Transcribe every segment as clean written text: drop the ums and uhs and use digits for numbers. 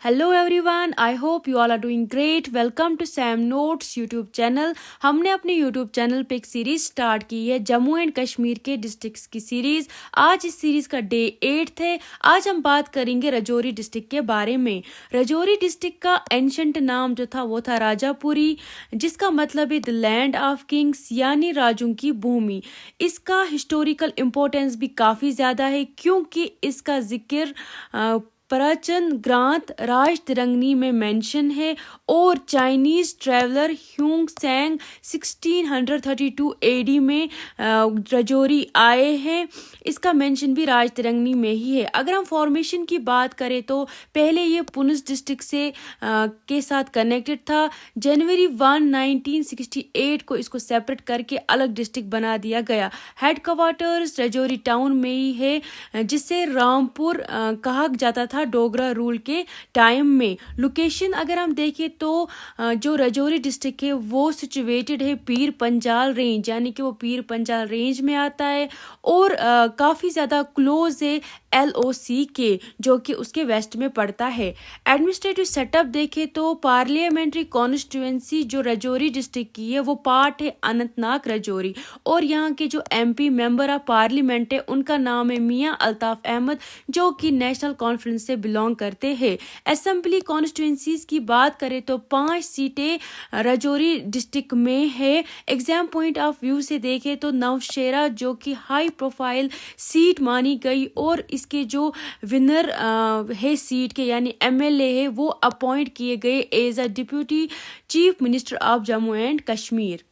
Hello everyone, I hope you all are doing great. Welcome to Sam notes YouTube channel. हमने अपने YouTube channel पे एक series start की है, Jammu and Kashmir के डिस्ट्रिक्ट्स की सीरीज। आज इस सीरीज का डे 8 है। आज हम बात करेंगे राजौरी डिस्ट्रिक्ट के बारे में। राजौरी डिस्ट्रिक्ट का एंशंट नाम जो था वो था राजापुरी, जिसका मतलब है द लैंड ऑफ किंग्स, यानी राजों की भूमि। इसका हिस्टोरिकल इम्पोर्टेंस भी काफ़ी ज़्यादा है, क्योंकि इसका जिक्र प्राचीन ग्रंथ राज तिरंगनी में मेंशन है और चाइनीज ट्रैवलर ह्यूंग सैंग 1632 एडी में राजौरी आए हैं। इसका मेंशन भी राज तिरंगनी में ही है। अगर हम फॉर्मेशन की बात करें तो पहले ये पुंछ डिस्ट्रिक्ट से के साथ कनेक्टेड था। जनवरी 1 1968 को इसको सेपरेट करके अलग डिस्ट्रिक्ट बना दिया गया। हेडक्वार्टर्स राजौरी टाउन में ही है, जिसे रामपुर कहा जाता था डोगरा रूल के टाइम में। लोकेशन अगर हम देखें तो जो राजौरी डिस्ट्रिक्ट है वो सिचुएटेड है पीर पंजाल रेंज, यानी कि वो पीर पंजाल रेंज में आता है और काफ़ी ज़्यादा क्लोज है LOC के, जो कि उसके वेस्ट में पड़ता है। एडमिनिस्ट्रेटिव सेटअप देखें तो पार्लियामेंट्री कॉन्स्टिट्यूएंसी जो राजौरी डिस्ट्रिक्ट की है वो पार्ट है अनंतनाग राजौरी, और यहाँ के जो MP मेंबर ऑफ पार्लियामेंट है उनका नाम है मियाँ अल्ताफ अहमद, जो कि नेशनल कॉन्फ्रेंस से बिलोंग करते हैं। असेंबली कॉन्स्टिट्यूएंसीज की बात करें तो 5 सीटें राजौरी डिस्ट्रिक्ट में है। एग्जाम पॉइंट ऑफ व्यू से देखें तो नौशेरा जो कि हाई प्रोफाइल सीट मानी गई, और इसके जो विनर है सीट के यानी MLA है वो अपॉइंट किए गए as a deputy chief minister of Jammu and Kashmir.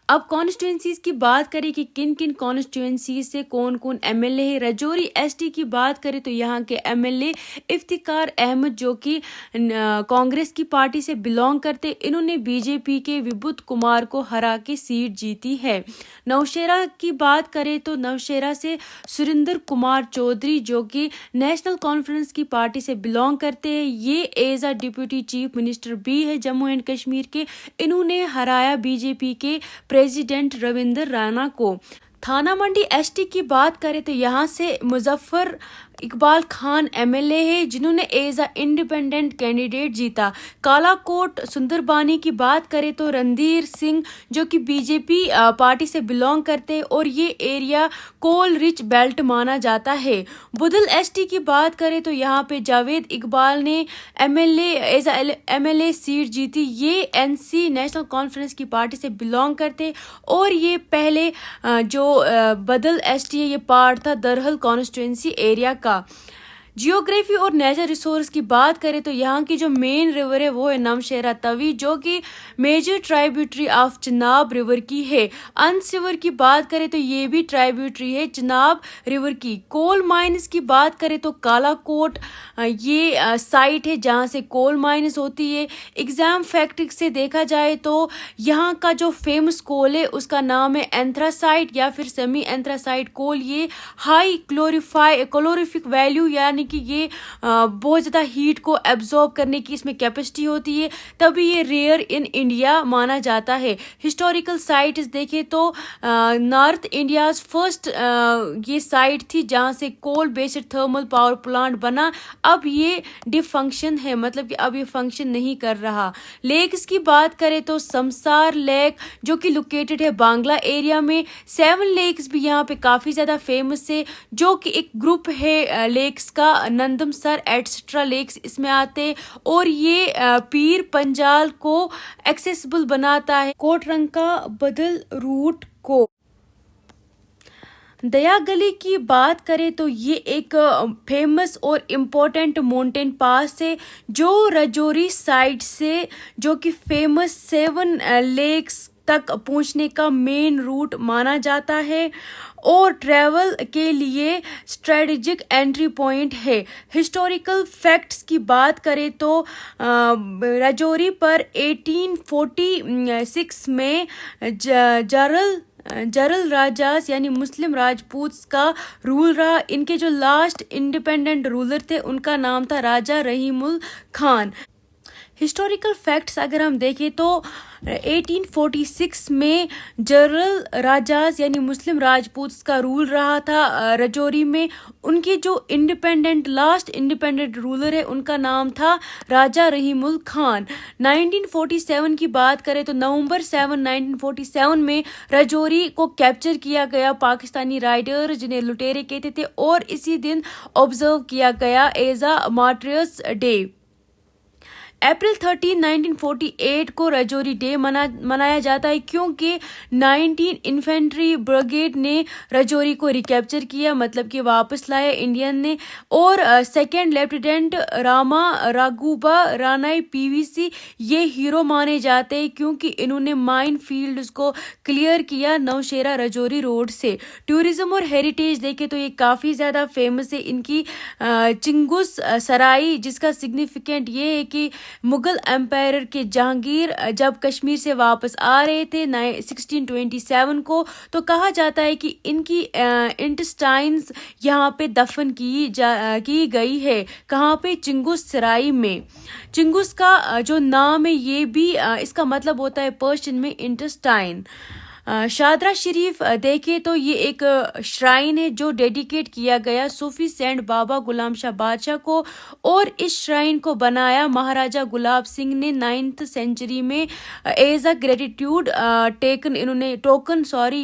अब कॉन्स्टिट्यूंसीज की बात करें कि किन किन कॉन्स्टिट्यूंसीज से कौन कौन MLA है। राजौरी ST की बात करें तो यहाँ के MLA इफ्तिकार अहमद जो कि कांग्रेस की पार्टी से बिलोंग करते, इन्होंने BJP के विभूत कुमार को हरा के सीट जीती है। नौशेरा की बात करें तो नौशेरा से सुरेंद्र कुमार चौधरी जो कि नेशनल कॉन्फ्रेंस की पार्टी से बिलोंग करते हैं, ये as a deputy chief minister भी है जम्मू एंड कश्मीर के। इन्होंने हराया BJP के प्रेसिडेंट रविंद्र राणा को। थाना मंडी ST की बात करें तो यहाँ से मुजफ्फर इकबाल खान MLA है, जिन्होंने एज अ इंडिपेंडेंट कैंडिडेट जीता। कालाकोट सुंदरबानी की बात करें तो रणधीर सिंह जो कि BJP पार्टी से बिलोंग करते हैं, और ये एरिया कोल रिच बेल्ट माना जाता है। बुधल ST की बात करें तो यहाँ पे जावेद इकबाल ने एज अ MLA सीट जीती। ये NC नेशनल कॉन्फ्रेंस की पार्टी से बिलोंग करते, और ये पहले जो बदल ST है ये पार्ट था दरहल कॉन्स्टिट्यूंसी एरिया का। जियोग्राफी और नेचुरल रिसोर्स की बात करें तो यहाँ की जो मेन रिवर है वो है नमशेरा तवी, जो कि major tributary of Chenab river की है। अंस रिवर की बात करें तो ये भी ट्राइब्यूटरी है चिनाब रिवर की। कोल माइंस की बात करें तो कालाकोट ये साइट है जहाँ से कोल माइंस होती है। एग्जाम फैक्ट से देखा जाए तो यहाँ का जो फेमस कोल है उसका नाम है एंथ्रासाइट या फिर सेमी एंथ्रासाइट कोल। ये हाई क्लोरिफिक वैल्यू यानी कि ये बहुत ज़्यादा हीट को एब्जॉर्ब करने की इसमें कैपेसिटी होती है, तभी ये रेयर इन इंडिया माना जाता है। हिस्टोरिकल साइट देखें तो नॉर्थ इंडियाज फर्स्ट ये साइट थी जहाँ से coal based thermal power plant बना। अब ये डिफंक्शन है, मतलब कि अब ये फंक्शन नहीं कर रहा। लेक्स की बात करें तो समसार लेक जो कि लोकेटेड है बांग्ला एरिया में। 7 लेक्स भी यहाँ पे काफ़ी ज़्यादा फेमस है, जो कि एक ग्रुप है लेक्स का, नंदमसर एटसेट्रा लेक्स इसमें आते, और ये पीर पंजाल को एक्सेसिबल बनाता है कोटरंका बदल रूट को। दया गली की बात करें तो ये एक फेमस और इम्पोर्टेंट माउंटेन पास है जो राजौरी साइड से, जो कि फेमस 7 लेक्स तक पहुंचने का मेन रूट माना जाता है और ट्रैवल के लिए स्ट्रेटेजिक एंट्री पॉइंट है। हिस्टोरिकल फैक्ट्स की बात करें तो राजौरी पर 1846 में जरल राजास यानी मुस्लिम राजपूत का रूल रहा। इनके जो लास्ट इंडिपेंडेंट रूलर थे उनका नाम था राजा रहीमुल खान। हिस्टोरिकल फैक्ट्स अगर हम देखें तो 1846 में जनरल राजास यानी मुस्लिम राजपूत का रूल रहा था रजौरी में। उनके जो लास्ट इंडिपेंडेंट रूलर है उनका नाम था राजा रहीमुल खान। 1947 की बात करें तो नवंबर 7 1947 में रजौरी को कैप्चर किया गया पाकिस्तानी राइडर जिन्हें लुटेरे कहते थे, और इसी दिन ऑब्जर्व किया गया एज अ मार्टियर्स डे। अप्रैल 13 1948 को रजौरी डे मनाया जाता है क्योंकि 19 इन्फेंट्री ब्रिगेड ने रजौरी को रिकैप्चर किया, मतलब कि वापस लाया इंडियन ने। और सेकेंड लेफ्टिनेंट रामा राघुबा रानाई पीवीसी ये हीरो माने जाते हैं क्योंकि इन्होंने माइन फील्ड्स को क्लियर किया नौशेरा रजौरी रोड से। टूरिज्म और हेरिटेज देखे तो ये काफ़ी ज़्यादा फेमस है इनकी चिंगुस सराई, जिसका सिग्निफिकेंट ये है कि मुगल एम्पायर के जहांगीर जब कश्मीर से वापस आ रहे थे 1627 को, तो कहा जाता है कि इनकी इंटेस्टाइन्स यहाँ पे दफन की गई है। कहाँ पे? चिंगुस सराई में। चिंगुस का जो नाम है ये भी इसका मतलब होता है पर्शियन में इंटेस्टाइन। शादरा शरीफ देखे तो ये एक श्राइन है जो डेडिकेट किया गया सूफी सेंट बाबा गुलाम शाह बादशाह को, और इस श्राइन को बनाया महाराजा गुलाब सिंह ने 9th सेंचुरी में एज अ ग्रेटिट्यूड टोकन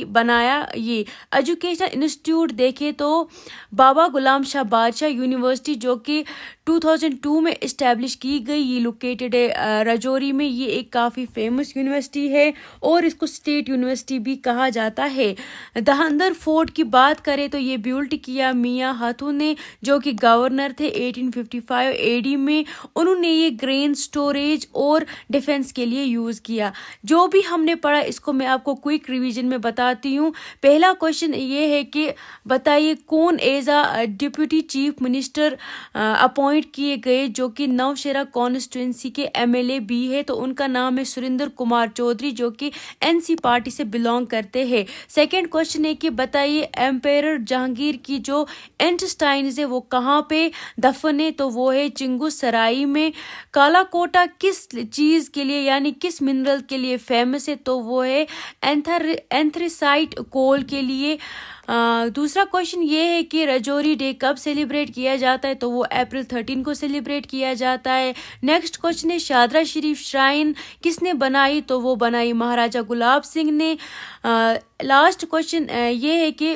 बनाया। ये एजुकेशनल इंस्टीट्यूट देखे तो बाबा गुलाम शाह बादशाह यूनिवर्सिटी जो कि 2002 में इस्टेब्लिश की गई, ये लोकेटेड है रजौरी में। ये एक काफ़ी फेमस यूनिवर्सिटी है और इसको स्टेट यूनिवर्सिटी भी कहा जाता है। दहंदर फोर्ट की बात करें तो ये बिल्ड किया मियाँ हाथू ने जो कि गवर्नर थे 1855 एडी में। उन्होंने ये ग्रेन स्टोरेज और डिफेंस के लिए यूज़ किया। जो भी हमने पढ़ा इसको मैं आपको क्विक रिवीजन में बताती हूँ। पहला क्वेश्चन ये है कि बताइए कौन as a deputy chief minister appoint किए गए जो कि नौशेरा कॉन्स्टिट्यूंसी के एमएलए भी है, तो उनका नाम है सुरेंद्र कुमार चौधरी जो कि एनसी पार्टी से बिलोंग करते हैं। सेकंड क्वेश्चन है कि बताइए एम्पायर जहांगीर की जो इंटेस्टाइन्स है वो कहाँ पे दफन है, तो वो है चिंगुस सराई में। काला कोटा किस चीज़ के लिए यानी किस मिनरल के लिए फेमस है, तो वो है एंथ्रेसाइट कोल के लिए। दूसरा क्वेश्चन ये है कि रजौरी डे कब सेलिब्रेट किया जाता है, तो वो अप्रैल 13 को सेलिब्रेट किया जाता है। नेक्स्ट क्वेश्चन है शादरा शरीफ श्राइन किसने बनाई, तो वो बनाई महाराजा गुलाब सिंह ने। लास्ट क्वेश्चन ये है कि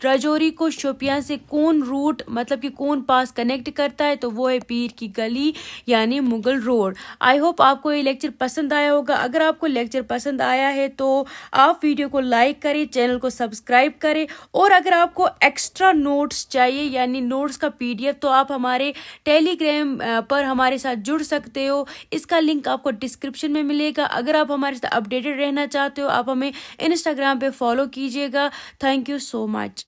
रजौरी को शोपियां से कौन रूट मतलब कि कौन पास कनेक्ट करता है, तो वो है पीर की गली यानी मुगल रोड। आई होप आपको ये लेक्चर पसंद आया होगा। अगर आपको लेक्चर पसंद आया है तो आप वीडियो को लाइक करें, चैनल को सब्सक्राइब करें, और अगर आपको एक्स्ट्रा नोट्स चाहिए यानी नोट्स का PDF तो आप हमारे टेलीग्राम पर हमारे साथ जुड़ सकते हो। इसका लिंक आपको डिस्क्रिप्शन में मिलेगा। अगर आप हमारे साथ अपडेटेड रहना चाहते हो आप हमें इंस्टाग्राम पे फॉलो कीजिएगा। Thank you so much.